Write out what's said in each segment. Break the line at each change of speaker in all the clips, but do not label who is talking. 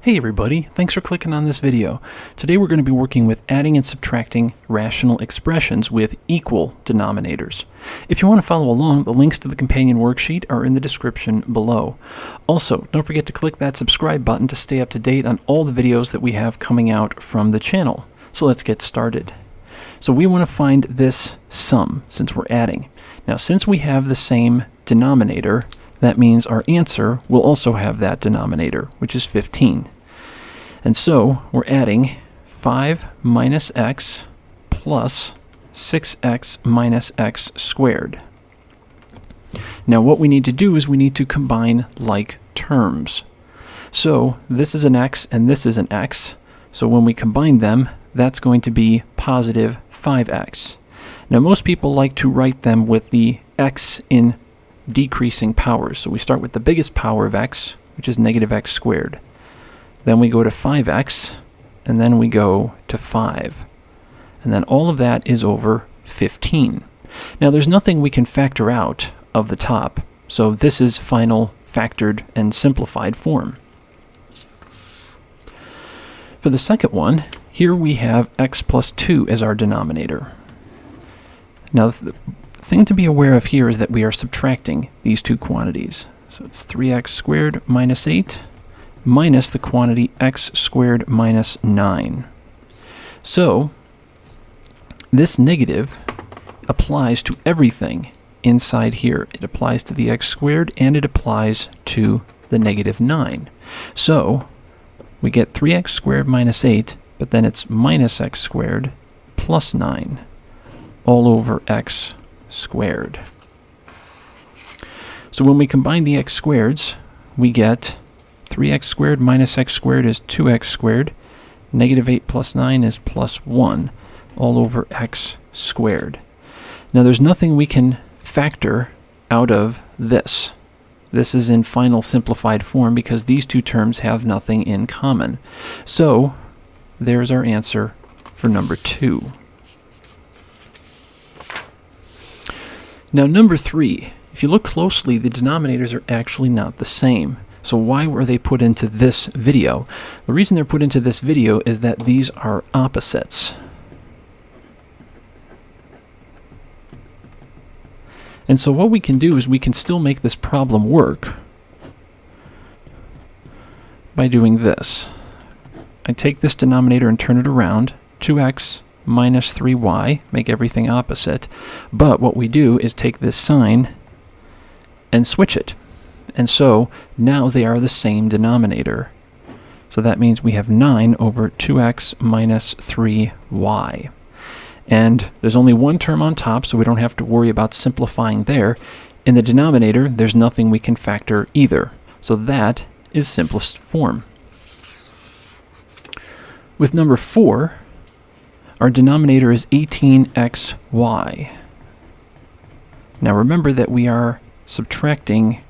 Hey everybody, thanks for clicking on this video. Today we're going to be working with adding and subtracting rational expressions with equal denominators. If you want to follow along, the links to the companion worksheet are in the description below. Also, don't forget to click that subscribe button to stay up to date on all the videos that we have coming out from the channel. So let's get started. So we want to find this sum since we're adding. Now since we have the same denominator, that means our answer will also have that denominator, which is 15. And so we're adding 5 minus x plus 6x minus x squared. Now what we need to do is we need to combine like terms. So this is an x and this is an x. So when we combine them, that's going to be positive 5x. Now most people like to write them with the x in decreasing powers. So we start with the biggest power of x, which is negative x squared. Then we go to 5x, and then we go to 5. And then all of that is over 15. Now there's nothing we can factor out of the top, so this is final factored and simplified form. For the second one, here we have x plus 2 as our denominator. Now the thing to be aware of here is that we are subtracting these two quantities. So it's 3x squared minus 8 minus the quantity x squared minus 9. So this negative applies to everything inside here. It applies to the x squared and it applies to the negative 9. So we get 3x squared minus 8, but then it's minus x squared plus 9 all over x squared. So when we combine the x squareds, we get 3x squared minus x squared is 2x squared. Negative 8 plus 9 is plus 1 all over x squared. Now there's nothing we can factor out of this. This is in final simplified form because these two terms have nothing in common. So there's our answer for number 2. Now number 3, if you look closely, the denominators are actually not the same. So why were they put into this video? The reason they're put into this video is that these are opposites. And so what we can do is we can still make this problem work by doing this. I take this denominator and turn it around, 2x minus 3y, make everything opposite. But what we do is take this sign and switch it. And so now they are the same denominator. So that means we have 9 over 2x minus 3y. And there's only one term on top, so we don't have to worry about simplifying there. In the denominator, there's nothing we can factor either. So that is simplest form. With number 4, our denominator is 18xy. Now remember that we are subtracting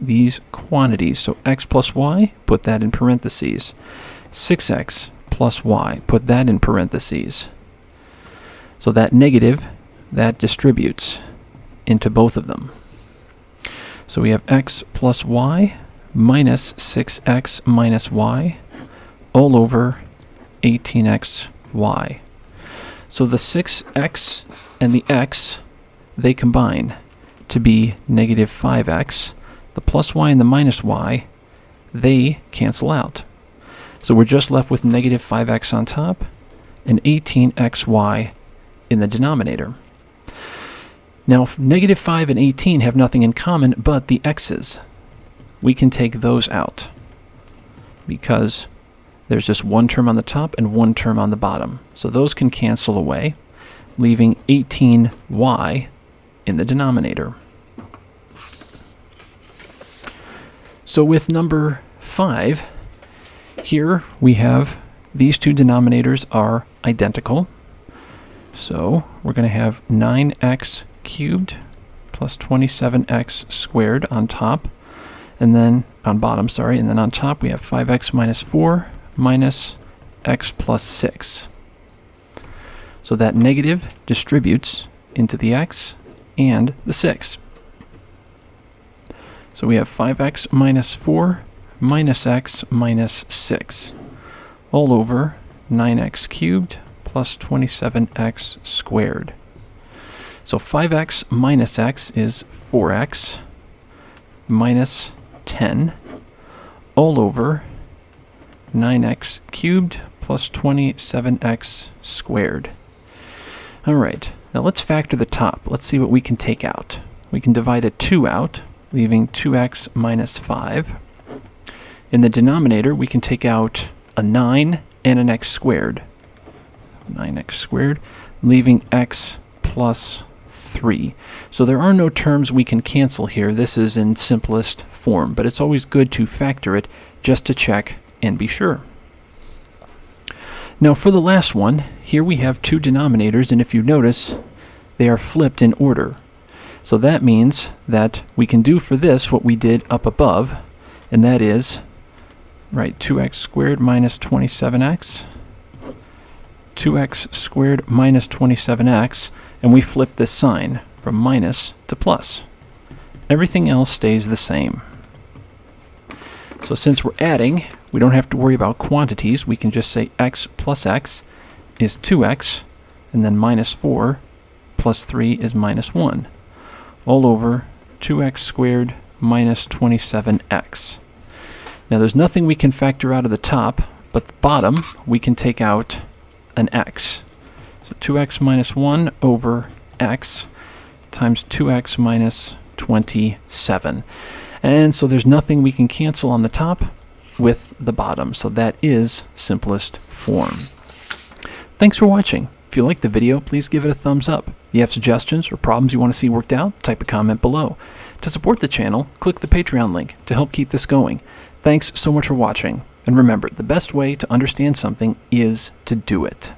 these quantities. So x plus y, put that in parentheses. 6x plus y, put that in parentheses. So that negative, that distributes into both of them. So we have x plus y minus 6x minus y all over 18xy. So the 6x and the x, they combine to be negative 5x. The plus y and the minus y, they cancel out. So we're just left with negative 5x on top and 18xy in the denominator. Now, negative 5 and 18 have nothing in common but the x's. We can take those out because there's just one term on the top and one term on the bottom. So those can cancel away, leaving 18y in the denominator. So with number 5, here we have these two denominators are identical. So we're going to have 9x cubed plus 27x squared on top, and then on bottom, sorry, and then on top we have 5x minus 4 minus x plus 6. So that negative distributes into the x and the 6. So we have 5x minus 4 minus x minus 6 all over 9x cubed plus 27x squared. So 5x minus x is 4x minus 10 all over 9x cubed plus 27x squared. All right, now let's factor the top. Let's see what we can take out. We can divide a 2 out, leaving 2x minus 5. In the denominator, we can take out a 9 and an x squared. 9x squared, leaving x plus 3. So there are no terms we can cancel here. This is in simplest form, but it's always good to factor it just to check and be sure. Now for the last one, here we have two denominators, and if you notice, they are flipped in order. So that means that we can do for this what we did up above, and that is, right, 2x squared minus 27x, 2x squared minus 27x, and we flip this sign from minus to plus. Everything else stays the same. So since we're adding, we don't have to worry about quantities. We can just say x plus x is 2x, and then minus 4 plus 3 is minus 1, all over 2x squared minus 27x. Now there's nothing we can factor out of the top, but the bottom we can take out an x. So 2x minus 1 over x times 2x minus 27. And so there's nothing we can cancel on the top with the bottom. So that is simplest form. Thanks for watching. If you liked the video, please give it a thumbs up. If you have suggestions or problems you want to see worked out, type a comment below. To support the channel, click the Patreon link to help keep this going. Thanks so much for watching. And remember, the best way to understand something is to do it.